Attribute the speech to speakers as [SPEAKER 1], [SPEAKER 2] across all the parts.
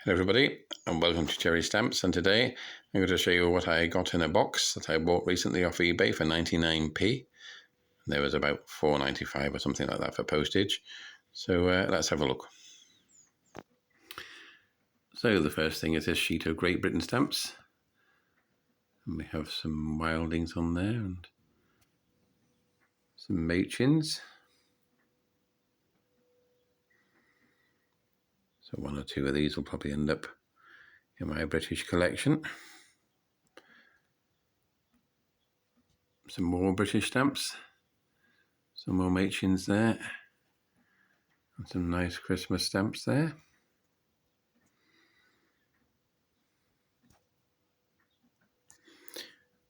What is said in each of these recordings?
[SPEAKER 1] Hello everybody and welcome to Cherry Stamps, and today I'm going to show you what I got in a box that I bought recently off eBay for 99p. There was about $4.95 or something like that for postage. So let's have a look. So the first thing is this sheet of Great Britain stamps. And we have some Wildings on there and some Machins. So one or two of these will probably end up in my British collection. Some more British stamps. Some more Machins there. And some nice Christmas stamps there.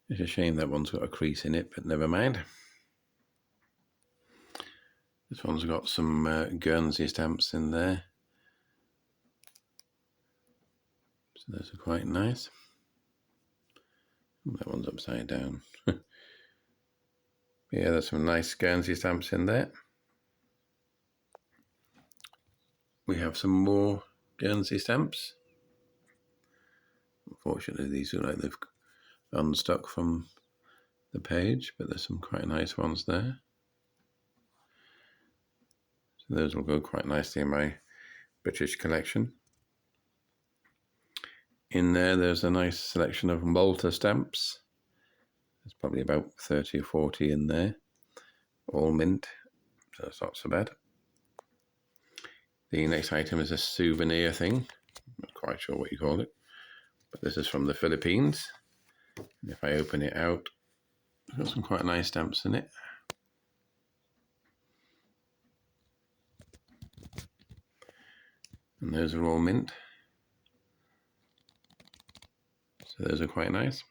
[SPEAKER 1] It's a shame that one's got a crease in it, but never mind. This one's got some Guernsey stamps in there. So those are quite nice. That one's upside down. Yeah, there's some nice Guernsey stamps in there. We have some more Guernsey stamps. Unfortunately, these look like they've unstuck from the page, but there's some quite nice ones there. So those will go quite nicely in my British collection. In there's a nice selection of Malta stamps. There's probably about 30 or 40 in there, all mint, so that's not so bad. The next item is a souvenir thing. I'm not quite sure what you call it, but this is from the Philippines. And if I open it out, it's got some quite nice stamps in it. And those are all mint. So those are quite nice.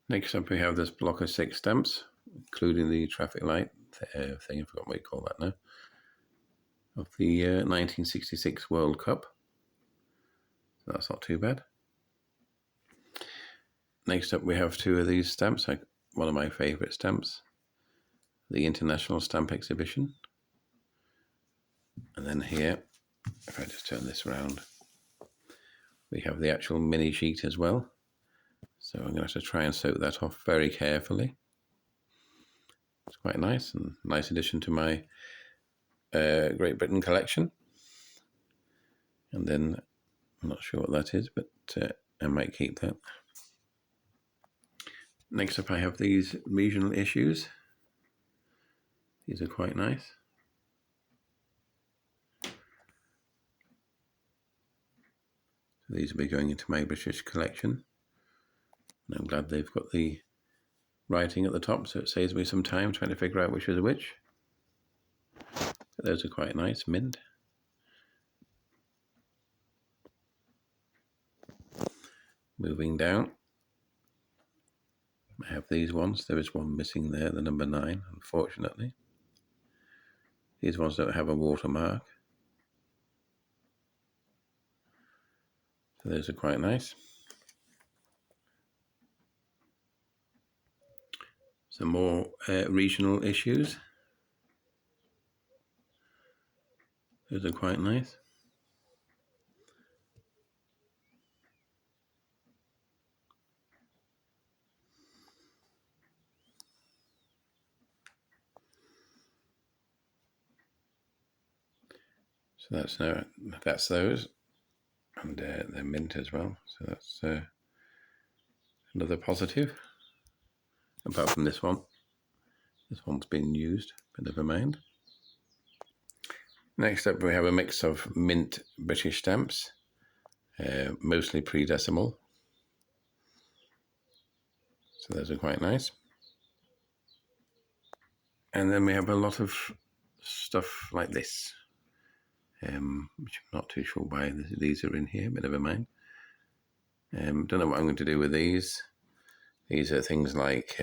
[SPEAKER 1] Next up we have this block of 6 stamps, including the traffic light thing, I forgot what you call that now, of the 1966 World Cup. So that's not too bad. Next up we have 2 of these stamps, one of my favourite stamps, the International Stamp Exhibition. And then here, if I just turn this around, we have the actual mini sheet as well. So I'm going to have to try and soak that off very carefully. It's quite nice, and nice addition to my Great Britain collection. And then, I'm not sure what that is, but I might keep that. Next up I have these regional issues. These are quite nice. So these will be going into my British collection. And I'm glad they've got the writing at the top, so it saves me some time trying to figure out which is which. But those are quite nice, mint. Moving down, I have these ones. There is one missing there, the number 9, unfortunately. These ones don't have a watermark. So those are quite nice. Some more regional issues. Those are quite nice. So that's those, and they're mint as well. So that's another positive. Apart from this one. This one's been used, but never mind. Next up we have a mix of mint British stamps, mostly pre-decimal. So those are quite nice. And then we have a lot of stuff like this, which I'm not too sure why these are in here, but never mind. Don't know what I'm going to do with these. These are things like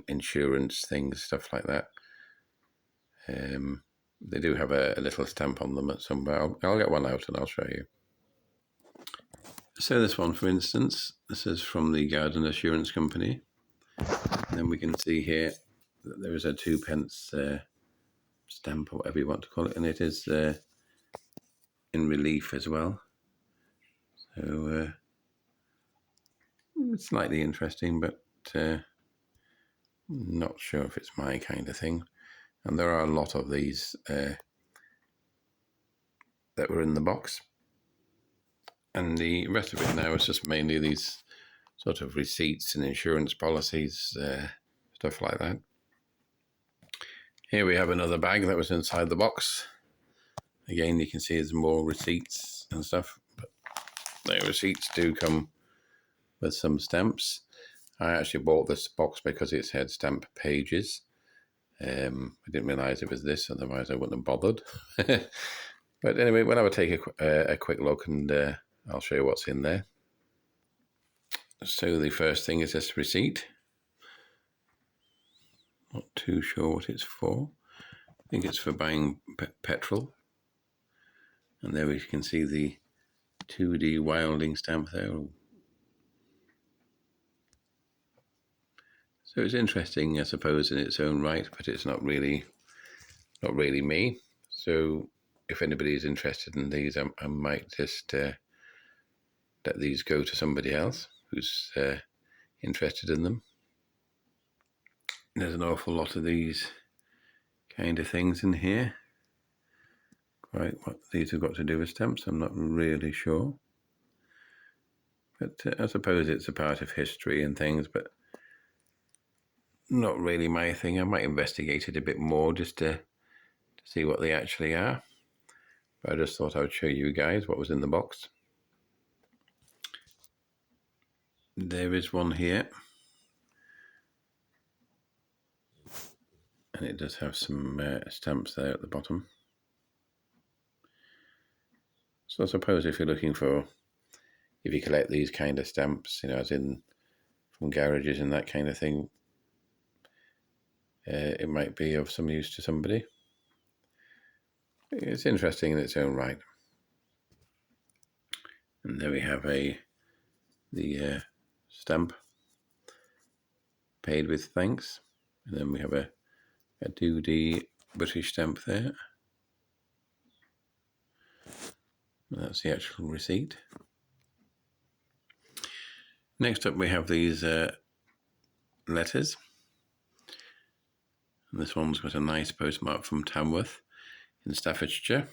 [SPEAKER 1] insurance things, stuff like that. They do have a little stamp on them at somewhere. I'll get one out and I'll show you. So this one, for instance, this is from the Garden Assurance Company. And then we can see here that there is a 2p stamp, or whatever you want to call it, and it is in relief as well. So it's slightly interesting, but not sure if it's my kind of thing. And there are a lot of these that were in the box. And the rest of it now is just mainly these sort of receipts and insurance policies, stuff like that. Here we have another bag that was inside the box. Again, you can see there's more receipts and stuff. But the receipts do come with some stamps. I actually bought this box because it said stamp pages. I didn't realise it was this, otherwise I wouldn't have bothered. But anyway, we'll have take a quick look, and I'll show you what's in there. So the first thing is this receipt. Not too sure what it's for. I think it's for buying petrol. And there we can see the 2D Wilding stamp there. So it's interesting, I suppose, in its own right, but it's not really me. So if anybody is interested in these, I might just let these go to somebody else who's interested in them. There's an awful lot of these kind of things in here. Quite what these have got to do with stamps, I'm not really sure. But I suppose it's a part of history and things, but not really my thing. I might investigate it a bit more just to see what they actually are. But I just thought I would show you guys what was in the box. There is one here. And it does have some stamps there at the bottom. So I suppose if you're looking for, if you collect these kind of stamps, you know, as in from garages and that kind of thing, it might be of some use to somebody. It's interesting in its own right. And there we have the stamp, paid with thanks. And then we have a 2D British stamp there. And that's the actual receipt. Next up we have these letters. And this one's got a nice postmark from Tamworth in Staffordshire.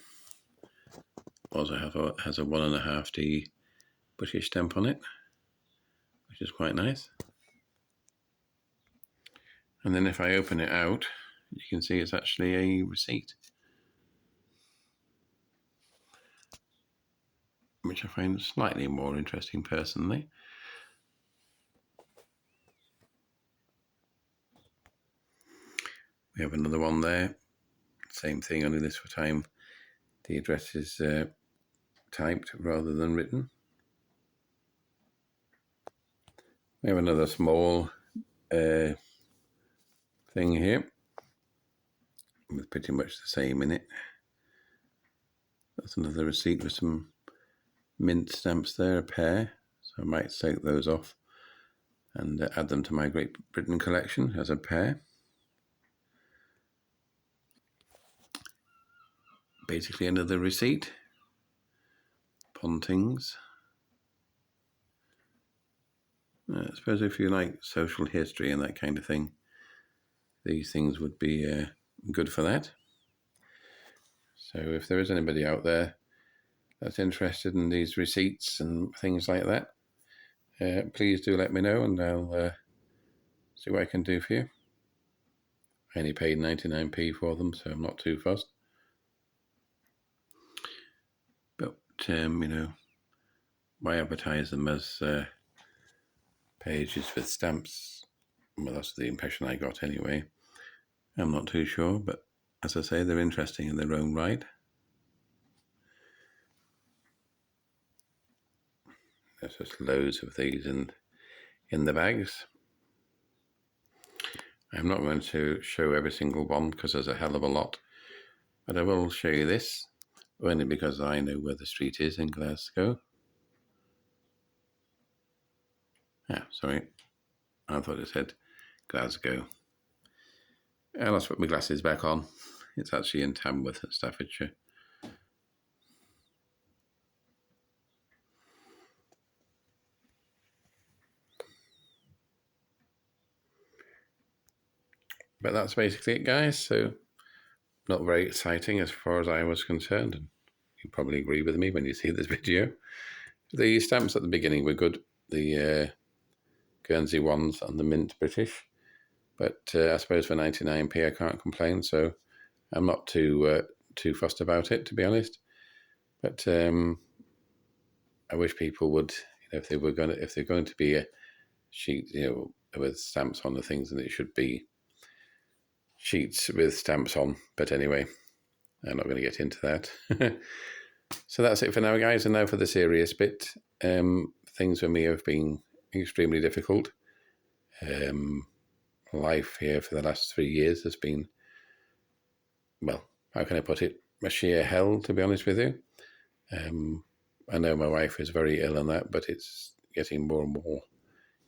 [SPEAKER 1] Also has a 1.5D British stamp on it, which is quite nice. And then if I open it out, you can see it's actually a receipt, which I find slightly more interesting personally. We have another one there, same thing, only this time the address is typed rather than written. We have another small thing here with pretty much the same in it. That's another receipt with some mint stamps there, a pair. So I might take those off and add them to my Great Britain collection as a pair. Basically another receipt. Pontings. I suppose if you like social history and that kind of thing, these things would be good for that. So if there is anybody out there that's interested in these receipts and things like that, please do let me know, and I'll see what I can do for you. I only paid 99p for them, so I'm not too fussed. But, you know, why advertise them as pages with stamps? Well, that's the impression I got anyway. I'm not too sure, but as I say, they're interesting in their own right. There's just loads of these in the bags. I'm not going to show every single one because there's a hell of a lot, but I will show you this, only because I know where the street is in Glasgow. Sorry, I thought it said Glasgow. Let's put my glasses back on. It's actually in Tamworth at Staffordshire. But that's basically it, guys. So not very exciting as far as I was concerned. And you probably agree with me when you see this video. The stamps at the beginning were good. The Guernsey ones and the mint British. But I suppose for 99p I can't complain. So I'm not too fussed about it, to be honest. But I wish people would, if they're going to be a sheet, with stamps on the things, and it should be sheets with stamps on. But anyway, I'm not going to get into that. So that's it for now, guys. And now for the serious bit. Things for me have been extremely difficult. Life here for the last 3 years has been, well, how can I put it? A sheer hell, to be honest with you. I know my wife is very ill and that, but it's getting more and more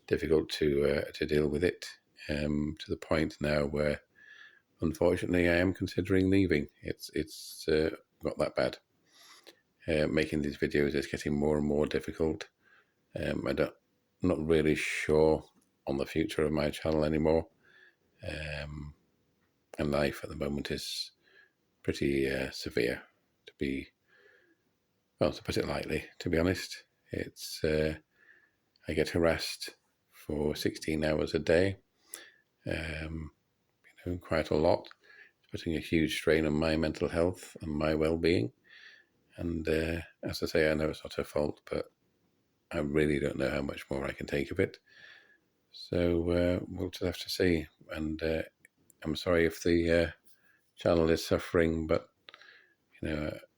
[SPEAKER 1] difficult to deal with it, to the point now where, unfortunately, I am considering leaving. It's got that bad. Making these videos is getting more and more difficult. I'm not really sure on the future of my channel anymore. And life at the moment is pretty severe, to put it lightly, to be honest. It's I get harassed for 16 hours a day, quite a lot. It's putting a huge strain on my mental health and my well-being. And as I say, I know it's not her fault, but I really don't know how much more I can take of it. So we'll just have to see. And I'm sorry if the channel is suffering, but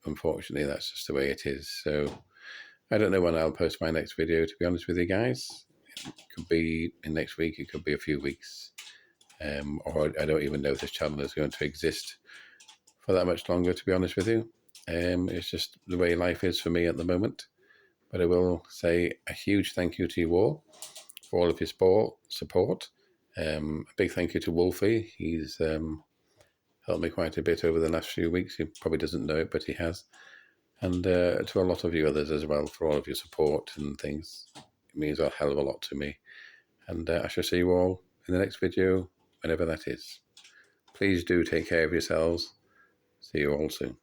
[SPEAKER 1] unfortunately, that's just the way it is. So I don't know when I'll post my next video, to be honest with you guys. It could be in next week, it could be a few weeks. Or I don't even know if this channel is going to exist for that much longer, to be honest with you. It's just the way life is for me at the moment. But I will say a huge thank you to you all for all of your support. A big thank you to Wolfie. He's helped me quite a bit over the last few weeks. He probably doesn't know it, but he has. And to a lot of you others as well for all of your support and things. It means a hell of a lot to me. And I shall see you all in the next video, whenever that is. Please do take care of yourselves. See you all soon.